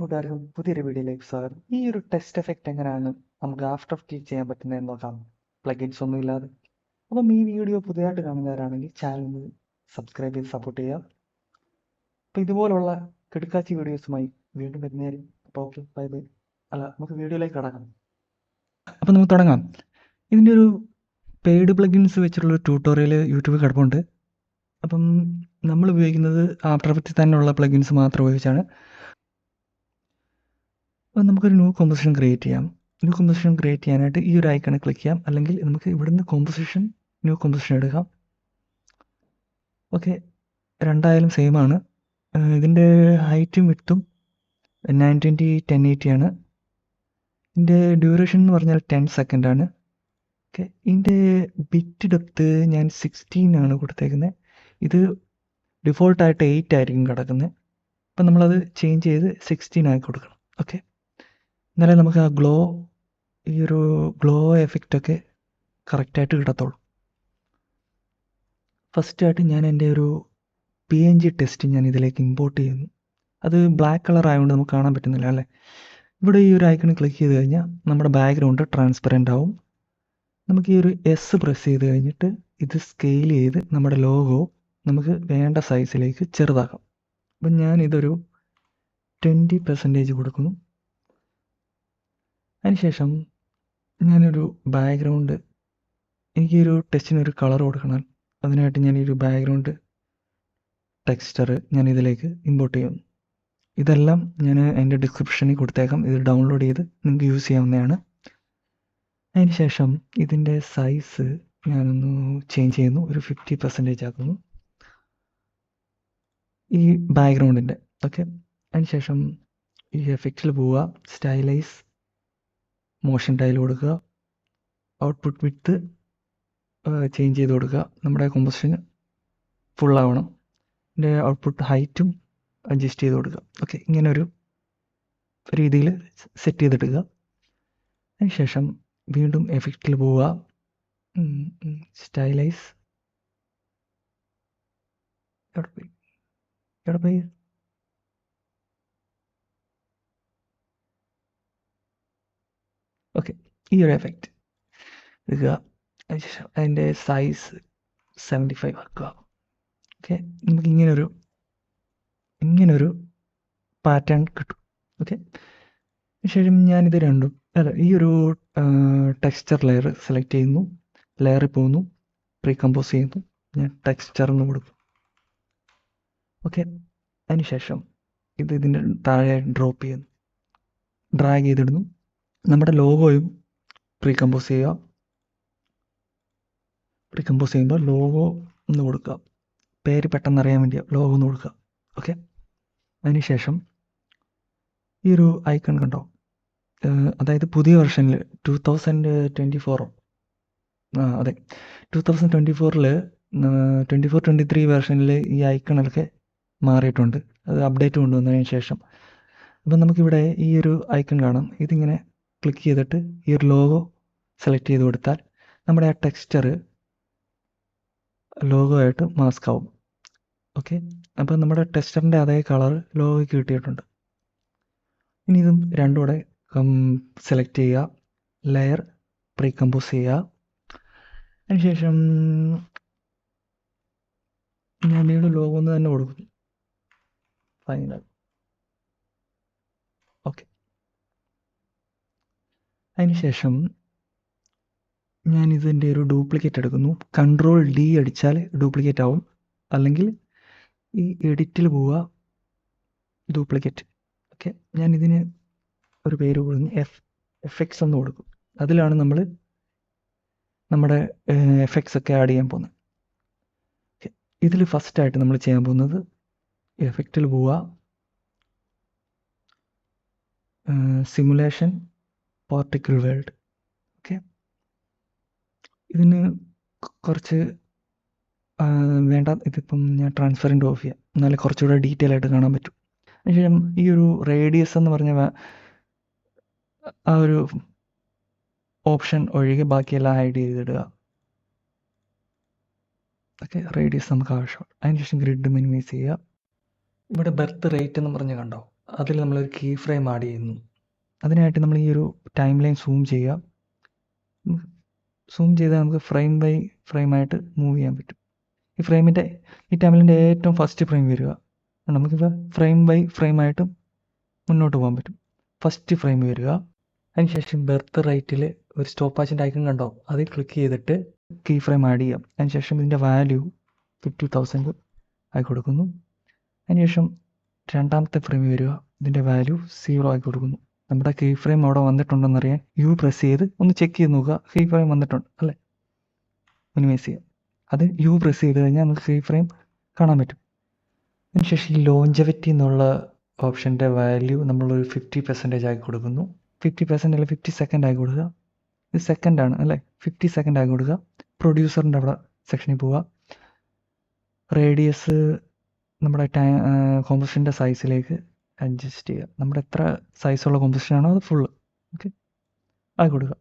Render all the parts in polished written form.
കൂട്ടുകാർക്കും പുതിയൊരു വീഡിയോയിലേക്ക് സ്വാഗതം. ഈ ഒരു ടെസ്റ്റ് എഫക്റ്റ് എങ്ങനെയാണ് നമുക്ക് ആഫ്റ്റർ എഫക്റ്റിൽ ചെയ്യാൻ പറ്റുന്നതെന്ന് നോക്കാം, പ്ലഗിൻസ് ഒന്നും ഇല്ലാതെ. അപ്പം ഈ വീഡിയോ പുതിയതായിട്ട് കാണുന്നവരാണെങ്കിൽ ചാനൽ സബ്സ്ക്രൈബ് ചെയ്ത് സപ്പോർട്ട് ചെയ്യുക. അപ്പോൾ ഇതുപോലുള്ള കിടുക്കാച്ചി വീഡിയോസുമായി വീണ്ടും വരുന്നേരും. അപ്പോൾ ഓക്കെ, ബൈ ബൈ. നമുക്ക് വീഡിയോയിലേക്ക് കടക്കാം. അപ്പം നമുക്ക് തുടങ്ങാം. ഇതിൻ്റെ ഒരു പെയ്ഡ് പ്ലഗിൻസ് വെച്ചിട്ടുള്ളൊരു ട്യൂട്ടോറിയൽ യൂട്യൂബിൽ കിടപ്പുണ്ട്. അപ്പം നമ്മൾ ഉപയോഗിക്കുന്നത് ആഫ്റ്റർ എഫക്റ്റിൽ തന്നെയുള്ള പ്ലഗിൻസ് മാത്രം ഉപയോഗിച്ചാണ്. അപ്പോൾ നമുക്കൊരു ന്യൂ കോമ്പോസിഷൻ ക്രിയേറ്റ് ചെയ്യാം. ന്യൂ കോമ്പോസിഷൻ ക്രിയേറ്റ് ചെയ്യാനായിട്ട് ഈ ഒരു ഐക്കണിൽ ക്ലിക്ക് ചെയ്യാം, അല്ലെങ്കിൽ നമുക്ക് ഇവിടുന്ന് ന്യൂ കോമ്പോസിഷൻ എടുക്കാം. ഓക്കെ, രണ്ടായാലും സെയിം ആണ്. ഇതിൻ്റെ ഹൈറ്റും വിഡ്ത്തും 920 1080 ആണ്. ഇതിൻ്റെ ഡ്യൂറേഷൻ എന്ന് പറഞ്ഞാൽ 10 സെക്കൻഡ് ആണ്. ഓക്കെ, ഇതിൻ്റെ ബിറ്റ് ഡെപ്ത്ത് ഞാൻ 16 ആണ് കൊടുത്തേക്കുന്നത്. ഇത് ഡിഫോൾട്ടായിട്ട് 8 ആയിരിക്കും കിടക്കുന്നത്. അപ്പം നമ്മളത് ചേഞ്ച് ചെയ്ത് 16 ആക്കി കൊടുക്കണം. ഓക്കെ, എന്നാലേ നമുക്ക് ആ ഈ ഒരു ഗ്ലോ എഫക്റ്റൊക്കെ കറക്റ്റായിട്ട് കിട്ടത്തുള്ളൂ. ഫസ്റ്റായിട്ട് ഞാൻ എൻ്റെ ഒരു PNG ടെസ്റ്റ് ഞാൻ ഇതിലേക്ക് ഇമ്പോർട്ട് ചെയ്യുന്നു. അത് ബ്ലാക്ക് കളർ ആയതുകൊണ്ട് നമുക്ക് കാണാൻ പറ്റുന്നില്ല അല്ലേ. ഇവിടെ ഈ ഒരു ഐക്കണിൽ ക്ലിക്ക് ചെയ്ത് കഴിഞ്ഞാൽ നമ്മുടെ ബാക്ക്ഗ്രൗണ്ട് ട്രാൻസ്പെറൻ്റ് ആവും. നമുക്ക് ഈ ഒരു S പ്രസ് ചെയ്ത് കഴിഞ്ഞിട്ട് ഇത് സ്കെയിൽ ചെയ്ത് നമ്മുടെ ലോഗോ നമുക്ക് വേണ്ട സൈസിലേക്ക് ചെറുതാക്കാം. അപ്പം ഞാനിതൊരു 20% കൊടുക്കുന്നു. അതിനുശേഷം ഞാനൊരു ബാക്ക്ഗ്രൗണ്ട്, എനിക്ക് ഈ ഒരു ടെക്സ്റ്റിനൊരു കളർ കൊടുക്കണം. അതിനായിട്ട് ഞാൻ ഈ ഒരു ബാക്ക്ഗ്രൗണ്ട് ടെക്സ്ചർ ഞാൻ ഇതിലേക്ക് ഇമ്പോർട്ട് ചെയ്യുന്നു. ഇതെല്ലാം ഞാൻ എൻ്റെ ഡിസ്ക്രിപ്ഷനിൽ കൊടുത്തേക്കാം. ഇത് ഡൗൺലോഡ് ചെയ്ത് നിങ്ങൾക്ക് യൂസ് ചെയ്യാവുന്നതാണ്. അതിനുശേഷം ഇതിൻ്റെ സൈസ് ഞാനൊന്ന് ചേഞ്ച് ചെയ്യുന്നു, ഒരു 50% ആക്കുന്നു ഈ ബാക്ക്ഗ്രൗണ്ടിൻ്റെ. ഓക്കെ, അതിനുശേഷം ഈ എഫക്റ്റിൽ പോവുക, സ്റ്റൈലൈസ്, മോഷൻ ടൈൽ കൊടുക്കുക, ഔട്ട്പുട്ട് വിഡ്ത്ത് ചേഞ്ച് ചെയ്ത് കൊടുക്കുക. നമ്മുടെ കോമ്പോസിഷൻ ഫുള്ളാവണം. ഇതിൻ്റെ ഔട്ട്പുട്ട് ഹൈറ്റും അഡ്ജസ്റ്റ് ചെയ്ത് കൊടുക്കുക. ഓക്കെ, ഇങ്ങനെ ഒരു രീതിയിൽ സെറ്റ് ചെയ്തെടുക്കുക. അതിനുശേഷം വീണ്ടും എഫക്റ്റിൽ പോവുക, സ്റ്റൈലൈസ്, എവിടെ പോയി ഓക്കെ, ഈ ഒരു എഫക്റ്റ് എടുക്കുക. അതിനുശേഷം അതിൻ്റെ സൈസ് 75 ആക്കുക. ഓക്കെ, നമുക്ക് ഇങ്ങനൊരു പാറ്റേൺ കിട്ടും. ഓക്കെ, ശേഷം ഞാനിത് രണ്ടും ഈ ഒരു ടെക്സ്ചർ ലെയർ സെലക്ട് ചെയ്യുന്നു, ലെയറിൽ പോകുന്നു, പ്രീ കമ്പോസ് ചെയ്യുന്നു, ഞാൻ ടെക്സ്ചർ എന്ന് കൊടുക്കും. ഓക്കെ, അതിനുശേഷം ഇതിൻ്റെ താഴെ ഡ്രോപ്പ് ചെയ്യുന്നു, ഡ്രാഗ് ചെയ്തിടുന്നു. നമ്മുടെ ലോഗോയും പ്രീ കമ്പോസ് ചെയ്യുക. പ്രീ കമ്പോസ് ചെയ്യുമ്പോൾ ലോഗോ ഒന്ന് കൊടുക്കുക, പേര് പെട്ടെന്ന് അറിയാൻ വേണ്ടി ലോഗോ ഒന്ന് കൊടുക്കുക. ഓക്കെ, അതിനുശേഷം ഈ ഒരു ഐക്കൺ കണ്ടോ, അതായത് പുതിയ വെർഷനിൽ 2024 അതെ 2024 23 വെർഷനിൽ ഈ ഐക്കണൊക്കെ മാറിയിട്ടുണ്ട്. അത് അപ്ഡേറ്റ് കൊണ്ടുവന്നതിന് ശേഷം. അപ്പം നമുക്കിവിടെ ഈ ഒരു ഐക്കൺ കാണാം. ഇതിങ്ങനെ ക്ലിക്ക് ചെയ്തിട്ട് ഈ ഒരു ലോഗോ സെലക്ട് ചെയ്ത് കൊടുത്താൽ നമ്മുടെ ആ ടെക്സ്ചർ ലോഗോ ആയിട്ട് മാസ്ക് ആവും. ഓക്കെ, അപ്പം നമ്മുടെ ടെക്സ്ചറിൻ്റെ അതേ കളർ ലോഗോയ്ക്ക് കിട്ടിയിട്ടുണ്ട്. ഇനി ഇതും രണ്ടും കൂടെ സെലക്ട് ചെയ്യുക, ലെയർ പ്രീ കമ്പോസ് ചെയ്യുക. അതിനുശേഷം ഞാൻ വീണ്ടും ലോഗോ ഒന്ന് തന്നെ കൊടുക്കും, ഫൈനൽ. ഓക്കെ, അതിനുശേഷം ഞാൻ ഇതിൻ്റെ ഒരു ഡ്യൂപ്ലിക്കേറ്റ് എടുക്കുന്നു. Ctrl+D അടിച്ചാൽ ഡ്യൂപ്ലിക്കേറ്റ് ആവും, അല്ലെങ്കിൽ ഈ എഡിറ്റിൽ പോവുക, ഡ്യൂപ്ലിക്കേറ്റ്. ഓക്കെ, ഞാൻ ഇതിന് ഒരു പേര് കൊടുക്കുന്നു, എഫക്ട്സ് എന്ന് കൊടുക്കും. അതിലാണ് നമ്മൾ നമ്മുടെ എഫക്ട്സ് ഒക്കെ ആഡ് ചെയ്യാൻ പോകുന്നത്. ഇതിൽ ഫസ്റ്റായിട്ട് നമ്മൾ ചെയ്യാൻ പോകുന്നത് എഫക്റ്റിൽ പോവുക, സിമുലേഷൻ പാർട്ടിക്കിൾ വേൾഡ്. ഓക്കെ, ഇതിന് കുറച്ച് വേണ്ട, ഇതിപ്പം ഞാൻ ട്രാൻസ്പെറൻറ്റ് ഓഫ് ചെയ്യാം, എന്നാലേ കുറച്ചുകൂടെ ഡീറ്റെയിൽ ആയിട്ട് കാണാൻ പറ്റും. അതിനുശേഷം ഈ ഒരു റേഡിയസ് എന്ന് പറഞ്ഞ ആ ഒരു ഓപ്ഷൻ ഒഴികെ ബാക്കിയെല്ലാം ഹൈഡ് ചെയ്തിടുക. ഓക്കെ, റേഡിയസ് നമുക്ക് ആവശ്യമാണ്. അതിനുശേഷം ഗ്രിഡ് മിനിമൈസ് ചെയ്യുക. ഇവിടെ ബർത്ത് റേറ്റ് എന്ന് പറഞ്ഞ് കണ്ടോ, അതിൽ നമ്മളൊരു കീ ഫ്രെയിം ആഡ് ചെയ്യുന്നു. അതിനായിട്ട് നമ്മൾ ഈ ഒരു ടൈം ലൈൻ സൂം ചെയ്യുക. സൂം ചെയ്താൽ നമുക്ക് ഫ്രെയിം ബൈ ഫ്രെയിമായിട്ട് മൂവ് ചെയ്യാൻ പറ്റും. ഈ ടൈമിലിൻ്റെ ഏറ്റവും ഫസ്റ്റ് ഫ്രെയിം വരിക. നമുക്കിപ്പോൾ ഫ്രെയിം ബൈ ഫ്രെയിമായിട്ട് മുന്നോട്ട് പോകാൻ പറ്റും. ഫസ്റ്റ് ഫ്രെയിം വരിക. അതിനുശേഷം ബെർത്ത് റൈറ്റിൽ ഒരു സ്റ്റോപ്പ് വാച്ചിൻ്റെ ഐക്കൺ കണ്ടോ, അതിൽ ക്ലിക്ക് ചെയ്തിട്ട് കീ ഫ്രെയിം ആഡ് ചെയ്യാം. അതിനുശേഷം ഇതിൻ്റെ വാല്യൂ 50,000 ആയി കൊടുക്കുന്നു. അതിനുശേഷം രണ്ടാമത്തെ ഫ്രെയിം വരിക, ഇതിൻ്റെ വാല്യൂ 0 ആക്കി കൊടുക്കുന്നു. നമ്മുടെ കീ ഫ്രെയിം അവിടെ വന്നിട്ടുണ്ടെന്നറിയാൻ യു പ്രസ് ചെയ്ത് ഒന്ന് ചെക്ക് ചെയ്ത് നോക്കുക. കീ ഫ്രെയിം വന്നിട്ടുണ്ട് അല്ലേ, മിനിമൈസ് ചെയ്യുക. അത് യു പ്രസ് ചെയ്ത് കഴിഞ്ഞാൽ നമുക്ക് കീ ഫ്രെയിം കാണാൻ പറ്റും. അതിനുശേഷം ഈ ലോഞ്ചവിറ്റി എന്നുള്ള ഓപ്ഷൻ്റെ വാല്യൂ നമ്മളൊരു 50% ആക്കി കൊടുക്കുന്നു. 50% അല്ല 50 സെക്കൻഡ് ആക്കി കൊടുക്കുക. ഇത് സെക്കൻഡാണ് അല്ലേ, 50 സെക്കൻഡ് ആക്കി കൊടുക്കുക. പ്രൊഡ്യൂസറിൻ്റെ അവിടെ സെക്ഷനിൽ പോവുക. റേഡിയസ് നമ്മുടെ കോമ്പോസിഷൻ്റെ സൈസിലേക്ക് അഡ്ജസ്റ്റ് ചെയ്യുക. നമ്മുടെ എത്ര സൈസുള്ള കോമ്പോസിഷനാണോ അത് ഫുള്ള് ഓക്കെ ആക്കി കൊടുക്കുക.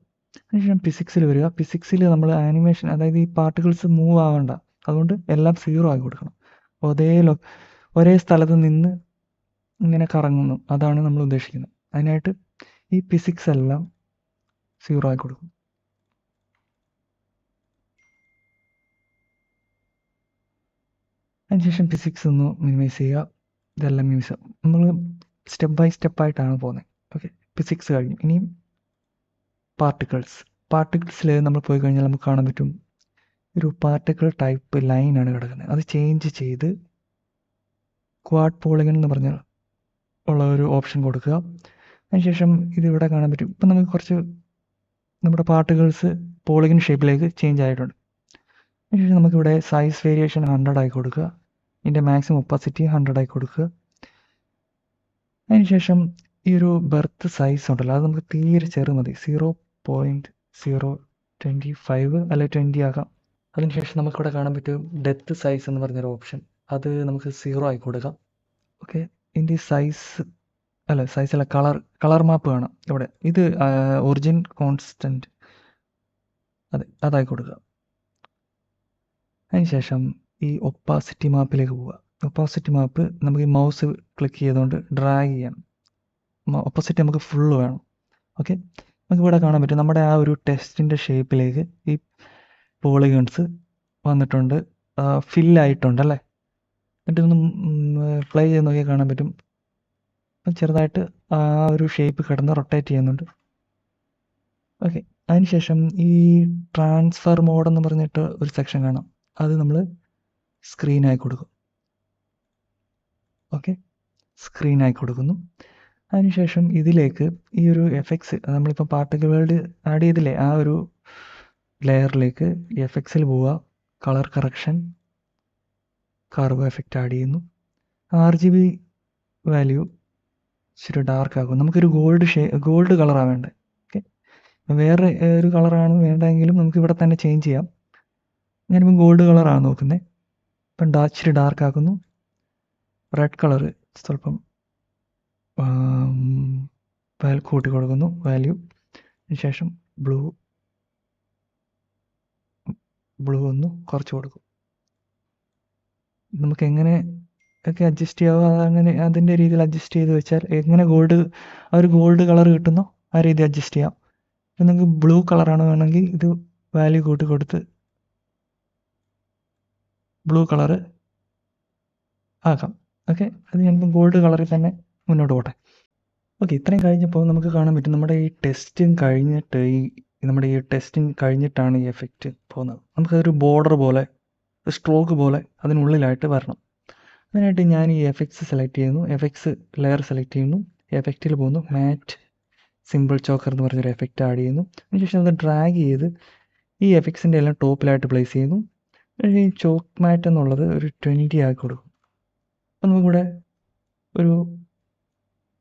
അതിനുശേഷം ഫിസിക്സിൽ വരിക. ഫിസിക്സിൽ നമ്മൾ ആനിമേഷൻ, അതായത് ഈ പാർട്ടിക്കിൾസ് മൂവ് ആവണ്ട, അതുകൊണ്ട് എല്ലാം 0 ആക്കി കൊടുക്കണം. ഒരേ സ്ഥലത്ത് നിന്ന് ഇങ്ങനെ കറങ്ങുന്നു, അതാണ് നമ്മൾ ഉദ്ദേശിക്കുന്നത്. അതിനായിട്ട് ഈ ഫിസിക്സ് എല്ലാം 0 ആക്കി കൊടുക്കും. അതിനുശേഷം ഫിസിക്സ് ഒന്ന് മിനിമൈസ് ചെയ്യുക. ഇതെല്ലാം മിനിമൈസ് ആവും. നമ്മൾ സ്റ്റെപ്പ് ബൈ സ്റ്റെപ്പായിട്ടാണ് പോകുന്നത്. ഓക്കെ, ഫിസിക്സ് കഴിഞ്ഞു. ഇനിയും പാർട്ടിക്കിൾസിൽ നമ്മൾ പോയി കഴിഞ്ഞാൽ നമുക്ക് കാണാൻ പറ്റും ഒരു പാർട്ടിക്കിൾ ടൈപ്പ് ലൈനാണ് കിടക്കുന്നത്. അത് ചേഞ്ച് ചെയ്ത് ക്വാഡ് പോളിഗൺ എന്ന് പറഞ്ഞ ഉള്ള ഒരു ഓപ്ഷൻ കൊടുക്കുക. അതിനുശേഷം ഇതിവിടെ കാണാൻ പറ്റും. ഇപ്പം നമുക്ക് കുറച്ച് നമ്മുടെ പാർട്ടിക്കിൾസ് പോളിഗൺ ഷേപ്പിലേക്ക് ചേഞ്ച് ആയിട്ടുണ്ട്. അതിനുശേഷം നമുക്കിവിടെ സൈസ് വേരിയേഷൻ 100 ആയി കൊടുക്കുക. ഇതിൻ്റെ മാക്സിമം ഒപ്പാസിറ്റി 100 ആയി കൊടുക്കുക. അതിനുശേഷം ഈ ഒരു ബെർത്ത് സൈസ് ഉണ്ടല്ലോ, അത് നമുക്ക് തീരെ ചെറു മതി, 0.025 അല്ലെ 20 ആകാം. അതിനുശേഷം നമുക്കിവിടെ കാണാൻ പറ്റും ഡെപ്ത് സൈസ് എന്ന് പറഞ്ഞൊരു ഓപ്ഷൻ, അത് നമുക്ക് 0 ആയി കൊടുക്കാം. ഓക്കെ, ഇതിൻ്റെ സൈസല്ല കളർ മാപ്പ് കാണാം ഇവിടെ. ഇത് ഒറിജിൻ കോൺസ്റ്റൻറ്റ്, അതായി കൊടുക്കുക. അതിനുശേഷം ഈ ഒപ്പാസിറ്റി മാപ്പിലേക്ക് പോവുക. ഒപ്പാസിറ്റി മാപ്പ് നമുക്ക് ഈ മൗസ് ക്ലിക്ക് ചെയ്തുകൊണ്ട് ഡ്രാഗ് ചെയ്യാം. ഒപ്പാസിറ്റി നമുക്ക് ഫുള്ള് വേണം. ഓക്കെ, നമുക്കിവിടെ കാണാൻ പറ്റും നമ്മുടെ ആ ഒരു ടെസ്റ്റിൻ്റെ ഷേപ്പിലേക്ക് ഈ പോളിഗൺസ് വന്നിട്ടുണ്ട്, ഫില്ലായിട്ടുണ്ടല്ലേ. എന്നിട്ടൊന്ന് പ്ലേ ചെയ്ത് നോക്കിയാൽ കാണാൻ പറ്റും ചെറുതായിട്ട് ആ ഒരു ഷേപ്പ് കിടന്ന് റൊട്ടേറ്റ് ചെയ്യുന്നുണ്ട്. ഓക്കെ, അതിനുശേഷം ഈ ട്രാൻസ്ഫർ മോഡ് എന്ന് പറഞ്ഞിട്ട് ഒരു സെക്ഷൻ കാണാം, അത് നമ്മൾ സ്ക്രീനായി കൊടുക്കും. ഓക്കെ, സ്ക്രീനായി കൊടുക്കുന്നു. അതിനുശേഷം ഇതിലേക്ക് ഈ ഒരു എഫക്ട്സ്, നമ്മളിപ്പോൾ പാർട്ടിക്കിൾ വേൾഡ് ആഡ് ചെയ്തില്ലേ, ആ ഒരു ലെയറിലേക്ക് എഫക്ട്സിൽ പോവുക. Colour correction, curve effect add ചെയ്യുന്നു. RGB വാല്യൂ ഇച്ചിരി ഡാർക്ക് ആക്കും. നമുക്കൊരു ഗോൾഡ് കളറാണ് വേണ്ടത്. ഓക്കെ, വേറെ ഒരു കളറാണ് വേണ്ടതെങ്കിലും നമുക്ക് ഇവിടെ തന്നെ ചേഞ്ച് ചെയ്യാം. ഞാനിപ്പോൾ ഗോൾഡ് കളറാണ് നോക്കുന്നത്. ഇപ്പം ഇച്ചിരി ഡാർക്ക് ആക്കുന്നു. റെഡ് കളർ സ്വല്പം കൂട്ടി കൊടുക്കുന്നു വാല്യൂ. അതിനുശേഷം ബ്ലൂ ഒന്ന് കുറച്ച് കൊടുക്കും. നമുക്ക് എങ്ങനെ ഒക്കെ അഡ്ജസ്റ്റ് ചെയ്യാവോ, അങ്ങനെ അതിൻ്റെ രീതിയിൽ അഡ്ജസ്റ്റ് ചെയ്ത് വെച്ചാൽ എങ്ങനെ ആ ഒരു ഗോൾഡ് കളർ കിട്ടുന്നോ ആ രീതി അഡ്ജസ്റ്റ് ചെയ്യാം. ഇപ്പം നിങ്ങൾക്ക് ബ്ലൂ കളറാണ് വേണമെങ്കിൽ ഇത് വാല്യൂ കൂട്ടി കൊടുത്ത് ബ്ലൂ കളറ് ആക്കാം. ഓക്കെ, അത് ഞാനിപ്പോൾ ഗോൾഡ് കളറിൽ തന്നെ മുന്നോട്ട് പോട്ടെ. ഓക്കെ, ഇത്രയും കഴിഞ്ഞപ്പോൾ നമുക്ക് കാണാൻ പറ്റും നമ്മുടെ ഈ ടെസ്റ്റിങ് കഴിഞ്ഞിട്ടാണ് ഈ എഫക്റ്റ് പോകുന്നത്. നമുക്കതൊരു ബോർഡർ പോലെ, സ്ട്രോക്ക് പോലെ അതിനുള്ളിലായിട്ട് വരണം. അതിനായിട്ട് ഞാൻ ഈ എഫക്ട്സ് സെലക്ട് ചെയ്യുന്നു, എഫക്ട്സ് ലെയർ സെലക്ട് ചെയ്യുന്നു, എഫക്റ്റിൽ പോകുന്നു, മാറ്റ് സിമ്പിൾ ചോക്കർ എന്ന് പറഞ്ഞൊരു എഫക്റ്റ് ആഡ് ചെയ്യുന്നു. അതിനുശേഷം അത് ഡ്രാഗ് ചെയ്ത് ഈ എഫക്ട്സിൻ്റെ എല്ലാം ടോപ്പിലായിട്ട് പ്ലേസ് ചെയ്യുന്നു. ഈ ചോക്ക് മാറ്റ് എന്നുള്ളത് ഒരു 20 ആക്കി കൊടുക്കും. അപ്പം നമുക്കിവിടെ ഒരു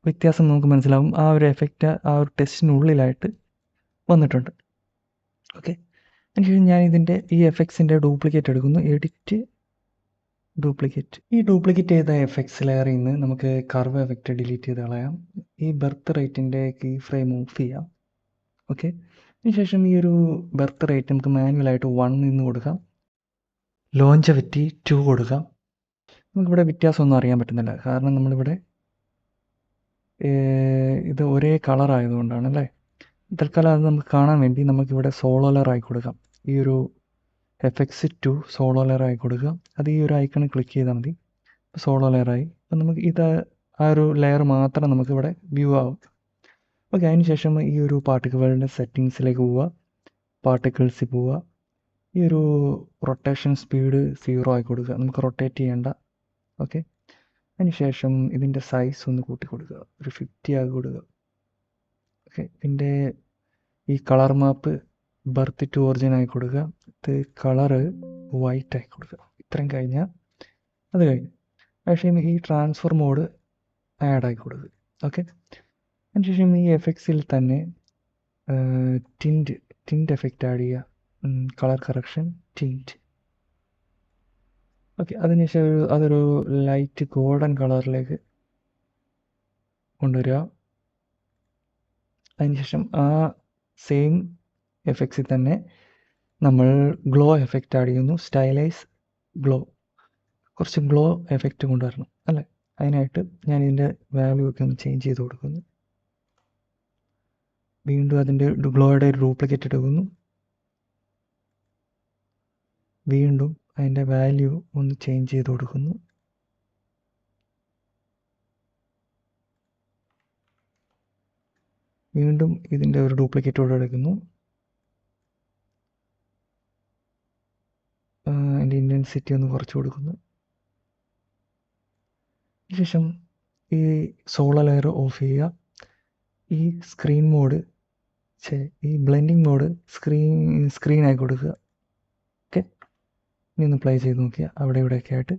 വ്യത്യാസം നമുക്ക് മനസ്സിലാവും. ആ ഒരു എഫക്റ്റ് ആ ഒരു ടെസ്റ്റിനുള്ളിലായിട്ട് വന്നിട്ടുണ്ട്. ഓക്കെ, അതിനുശേഷം ഞാൻ ഈ എഫക്ട്സിൻ്റെ ഡ്യൂപ്ലിക്കേറ്റ് എടുക്കുന്നു. Edit duplicate. ഈ ഡ്യൂപ്ലിക്കേറ്റ് ചെയ്ത എഫക്ട്സ് ലെയറിൽ നിന്ന് നമുക്ക് കർവ് എഫക്റ്റ് ഡിലീറ്റ് ചെയ്ത് കളയാം. ഈ ബെർത്ത് റേറ്റിൻ്റെ കീ ഫ്രെയിം ഓഫ് ചെയ്യാം. ഓക്കെ, അതിനുശേഷം ഈ ഒരു ബെർത്ത് റേറ്റ് നമുക്ക് മാനുവലായിട്ട് 1 എന്ന് കൊടുക്കാം. ലോഞ്ചവിറ്റി 2 കൊടുക്കാം. നമുക്കിവിടെ വ്യത്യാസമൊന്നും അറിയാൻ പറ്റുന്നില്ല, കാരണം നമ്മളിവിടെ ഇത് ഒരേ കളർ ആയതുകൊണ്ടാണ് അല്ലേ. തൽക്കാലം അത് നമുക്ക് കാണാൻ വേണ്ടി നമുക്കിവിടെ സോളോ ലെയർ ആയി കൊടുക്കാം. ഈ ഒരു FX2 സോളോ ലെയർ ആയി കൊടുക്കുക. അത് ഈ ഒരു ഐക്കണിൽ ക്ലിക്ക് ചെയ്താൽ മതി. സോളോ ലെയർ ആയി. അപ്പം നമുക്ക് ഇത് ആ ഒരു ലെയർ മാത്രം നമുക്കിവിടെ വ്യൂ ആവും. ഓക്കെ, അതിന് ശേഷം ഈ ഒരു പാർട്ടിക്കിളിൻ്റെ സെറ്റിങ്സിലേക്ക് പോവുക, പാർട്ടിക്കിൾസിൽ പോവുക. ഈ ഒരു റൊട്ടേഷൻ സ്പീഡ് 0 ആയി കൊടുക്കുക. നമുക്ക് റൊട്ടേറ്റ് ചെയ്യേണ്ട. ഓക്കെ, അതിന് ശേഷം ഇതിൻ്റെ സൈസ് ഒന്ന് കൂട്ടി കൊടുക്കുക, ഒരു 50 ആക്കി കൊടുക്കുക. ഓക്കെ, ഇതിൻ്റെ ഈ colour map birth to origin ആയി കൊടുക്കുക. ഇത് കളറ് വൈറ്റ് ആയി കൊടുക്കുക. ഇത്രയും കഴിഞ്ഞാൽ അത് കഴിഞ്ഞു. പക്ഷേ ഈ ട്രാൻസ്ഫർ മോഡ് ആഡ് ആയി കൊടുക്കുക. ഓക്കെ, അതിനുശേഷം ഈ എഫക്ട്സിൽ തന്നെ ടിൻറ്റ് എഫക്റ്റ് ആഡ് ചെയ്യുക. Colour correction tint. ഓക്കെ, അതിനുശേഷം അതൊരു ലൈറ്റ് ഗോൾഡൻ കളറിലേക്ക് കൊണ്ടുവരിക. അതിനുശേഷം ആ സെയിം എഫക്ട്സിൽ തന്നെ നമ്മൾ ഗ്ലോ എഫക്റ്റ് ആഡ് ചെയ്യുന്നു. സ്റ്റൈലൈസ് ഗ്ലോ, കുറച്ച് ഗ്ലോ എഫക്റ്റ് കൊണ്ടുവരണം അല്ലേ. അതിനായിട്ട് ഞാൻ ഇതിൻ്റെ വാല്യൂ ഒക്കെ ഒന്ന് ചേഞ്ച് ചെയ്ത് കൊടുക്കുന്നു. വീണ്ടും അതിൻ്റെ ഗ്ലോയുടെ ഒരു ഡ്യൂപ്ലിക്കേറ്റ് എടുക്കുന്നു. വീണ്ടും അതിൻ്റെ വാല്യൂ ഒന്ന് ചേഞ്ച് ചെയ്ത് കൊടുക്കുന്നു. വീണ്ടും ഇതിൻ്റെ ഒരു ഡ്യൂപ്ലിക്കേറ്റ് കൂടെ എടുക്കുന്നു. അതിൻ്റെ ഇൻറ്റൻസിറ്റി ഒന്ന് കുറച്ച് കൊടുക്കുന്നു. ശേഷം ഈ സോളോ ലെയർ ഓഫ് ചെയ്യുക. ഈ സ്ക്രീൻ മോഡ് ഈ ബ്ലെൻഡിങ് മോഡ് സ്ക്രീനായി കൊടുക്കുക. ഓക്കെ, ഇനി ഒന്ന് പ്ലേ ചെയ്ത് നോക്കിയാൽ അവിടെ ഇവിടെയൊക്കെ ആയിട്ട്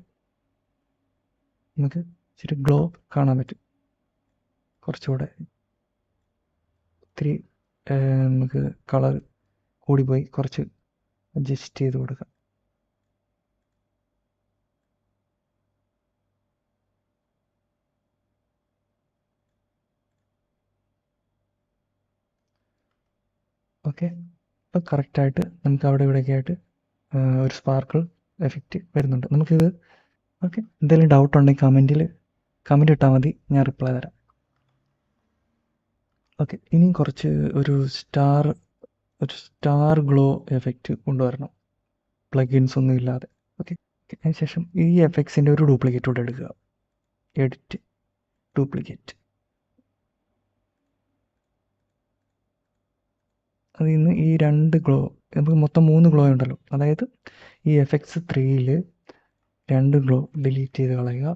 നമുക്ക് ഇച്ചിരി ഗ്ലോ കാണാൻ പറ്റും. കുറച്ചുകൂടെ ഒത്തിരി നമുക്ക് കളർ കൂടിപ്പോയി, കുറച്ച് അഡ്ജസ്റ്റ് ചെയ്ത് കൊടുക്കാം. ഓക്കെ, അപ്പോൾ കറക്റ്റായിട്ട് നമുക്ക് അവിടെ ഇവിടെയൊക്കെ ആയിട്ട് ഒരു സ്പാർക്കിൾ എഫക്റ്റ് വരുന്നുണ്ട്. നമുക്കിത് ഓക്കെ, എന്തെങ്കിലും ഡൗട്ട് ഉണ്ടെങ്കിൽ കമൻറ്റ് ഇട്ടാൽ മതി, ഞാൻ റിപ്ലൈ തരാം. ഓക്കെ, ഇനിയും കുറച്ച് ഒരു സ്റ്റാർ ഗ്ലോ എഫക്റ്റ് കൊണ്ടുവരണം, പ്ലഗിൻസ് ഒന്നും ഇല്ലാതെ. ഓക്കെ, അതിനുശേഷം ഈ എഫക്ട്സിൻ്റെ ഒരു ഡ്യൂപ്ലിക്കേറ്റ് കൂടെ എടുക്കുക. Edit duplicate. അതിൽ നിന്ന് ഈ 2 ഗ്ലോ, നമുക്ക് മൊത്തം 3 ഗ്ലോ ഉണ്ടല്ലോ, അതായത് ഈ FX3യിൽ 2 ഗ്ലോ ഡിലീറ്റ് ചെയ്ത് കളയുക.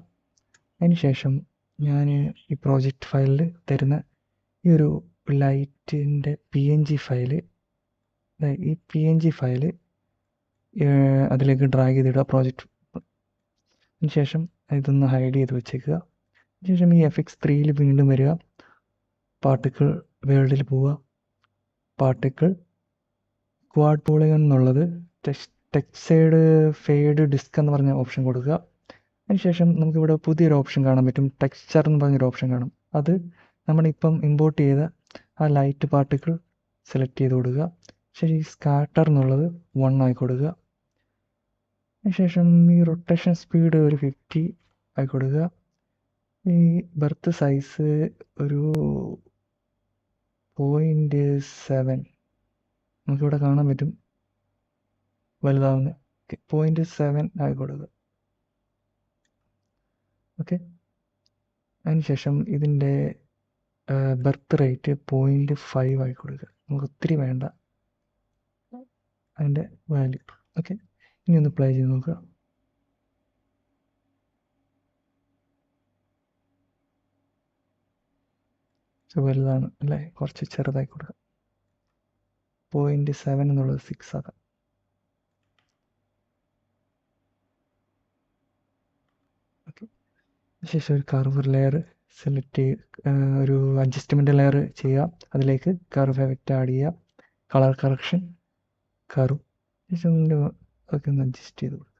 അതിനുശേഷം ഞാൻ ഈ പ്രോജക്റ്റ് ഫയലിൽ തരുന്ന ഈ ഒരു ലൈറ്റിൻ്റെ PNG ഫയല്, ഈ PNG ഫയല് അതിലേക്ക് ഡ്രാഗ് ചെയ്തിടുക പ്രോജക്റ്റ്. അതിനുശേഷം ഇതൊന്ന് ഹൈഡ് ചെയ്ത് വെച്ചേക്കുക. അതിനുശേഷം ഈ FX3യിൽ വീണ്ടും വരിക, പാർട്ടിക്കിൾ വേൾഡിൽ പോവുക, പാർട്ടിക്കിൾ ക്വാഡ് പോളിഗൺ എന്നുള്ളത് ടെക്സ്ചേർഡ് ഫേഡ് ഡിസ്ക് എന്ന് പറഞ്ഞ ഓപ്ഷൻ കൊടുക്കുക. അതിനുശേഷം നമുക്കിവിടെ പുതിയൊരു ഓപ്ഷൻ കാണാൻ പറ്റും, ടെക്സ്ചർ എന്ന് പറഞ്ഞൊരു ഓപ്ഷൻ കാണും. അത് നമ്മളിപ്പം ഇമ്പോർട്ട് ചെയ്ത ആ ലൈറ്റ് പാർട്ടിക്കിൾ സെലക്ട് ചെയ്ത് കൊടുക്കുക. ശരി, സ്കാറ്റർ എന്നുള്ളത് 1 ആയി കൊടുക്കുക. അതിനുശേഷം ഈ റൊട്ടേഷൻ സ്പീഡ് ഒരു 50 ആയി കൊടുക്കുക. ഈ ബർത്ത് സൈസ് ഒരു 0.7 നമുക്കിവിടെ കാണാൻ പറ്റും വലുതാവുന്നത്. 0.7 ആയി കൊടുക്കുക. ഓക്കെ, അതിനുശേഷം ഇതിൻ്റെ ബർത്ത് റേറ്റ് 0.5 ആയി കൊടുക്കുക. നമുക്ക് ഒത്തിരി വേണ്ട അതിൻ്റെ വാല്യൂ. ഓക്കെ, ഇനി ഒന്ന് പ്ലേ ചെയ്ത് നോക്കുക. വലുതാണ് അല്ലേ, കുറച്ച് ചെറുതായി കൊടുക്കുക. 0.7 എന്നുള്ളത് 6 ആക്കാം. ഓക്കെ, ശേഷം ഒരു കർവ് ലെയർ സെലക്ട് ഒരു അഡ്ജസ്റ്റ്മെൻറ്റ് ലെയർ ചെയ്യുക. അതിലേക്ക് കർവ് എഫക്റ്റ് ആഡ് ചെയ്യുക, കളർ കറക്ഷൻ കർവ്. ശേഷം ഒക്കെ ഒന്ന് അഡ്ജസ്റ്റ് ചെയ്ത് കൊടുക്കുക.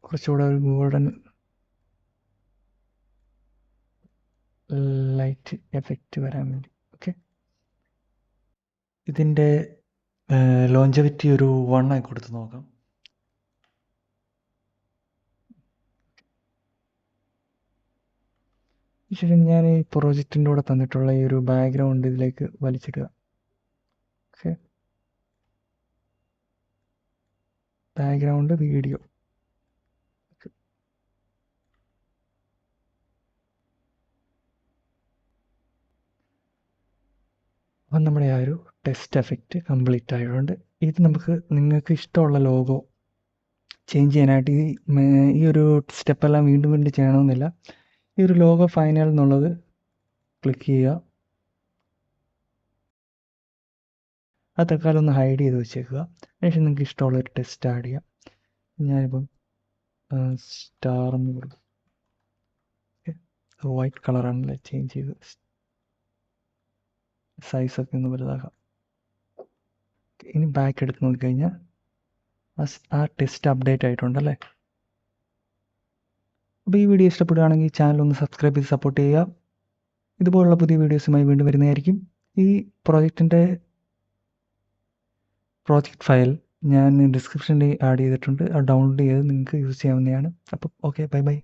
കുറച്ചുകൂടെ ഒരു ഗോൾഡൻ ലൈറ്റ് എഫക്റ്റ് വരാൻ വേണ്ടി. ഓക്കെ, ഇതിൻ്റെ ലോഞ്ചവിറ്റി ഒരു 1 ആയി കൊടുത്ത് നോക്കാം. ശേഷം ഞാൻ ഈ പ്രൊജക്റ്റിൻ്റെ കൂടെ തന്നിട്ടുള്ള ഈ ഒരു ബാക്ക്ഗ്രൗണ്ട് ഇതിലേക്ക് വലിച്ചിടുക. Okay, background video. അപ്പം നമ്മുടെ ആ ഒരു ടെസ്റ്റ് എഫക്റ്റ് കംപ്ലീറ്റ് ആയതുകൊണ്ട് ഇത് നിങ്ങൾക്ക് ഇഷ്ടമുള്ള ലോഗോ ചേഞ്ച് ചെയ്യാനായിട്ട് ഈ ഒരു സ്റ്റെപ്പെല്ലാം വീണ്ടും വീണ്ടും ചെയ്യണമെന്നില്ല. ഈ ഒരു ലോഗോ ഫൈനൽ എന്നുള്ളത് ക്ലിക്ക് ചെയ്യുക. അത് തൽക്കാലം ഒന്ന് ഹൈഡ് ചെയ്ത് വെച്ചേക്കുക. അതിനുശേഷം നിങ്ങൾക്ക് ഇഷ്ടമുള്ളൊരു ടെക്സ്റ്റ് ആഡ് ചെയ്യാം. ഞാനിപ്പം സ്റ്റാർ എന്ന് കൊടുക്കും. വൈറ്റ് കളറാണല്ലേ, ചേഞ്ച് ചെയ്ത് സൈസൊക്കെ ഒന്ന് വലുതാക്കാം. ഇനി ബാക്ക് എടുത്ത് നോക്കിക്കഴിഞ്ഞാൽ ആ ടെസ്റ്റ് അപ്ഡേറ്റ് ആയിട്ടുണ്ടല്ലേ. അപ്പോൾ ഈ വീഡിയോ ഇഷ്ടപ്പെടുകയാണെങ്കിൽ ചാനൽ ഒന്ന് സബ്സ്ക്രൈബ് ചെയ്ത് സപ്പോർട്ട് ചെയ്യുക. ഇതുപോലുള്ള പുതിയ വീഡിയോസുമായി വീണ്ടും വരുന്നതായിരിക്കും. ഈ പ്രോജക്റ്റ് ഫയൽ ഞാൻ ഡിസ്ക്രിപ്ഷനിൽ ആഡ് ചെയ്തിട്ടുണ്ട്. അത് ഡൗൺലോഡ് ചെയ്ത് നിങ്ങൾക്ക് യൂസ് ചെയ്യാവുന്നതാണ്. അപ്പോൾ ഓക്കെ, ബൈ ബൈ.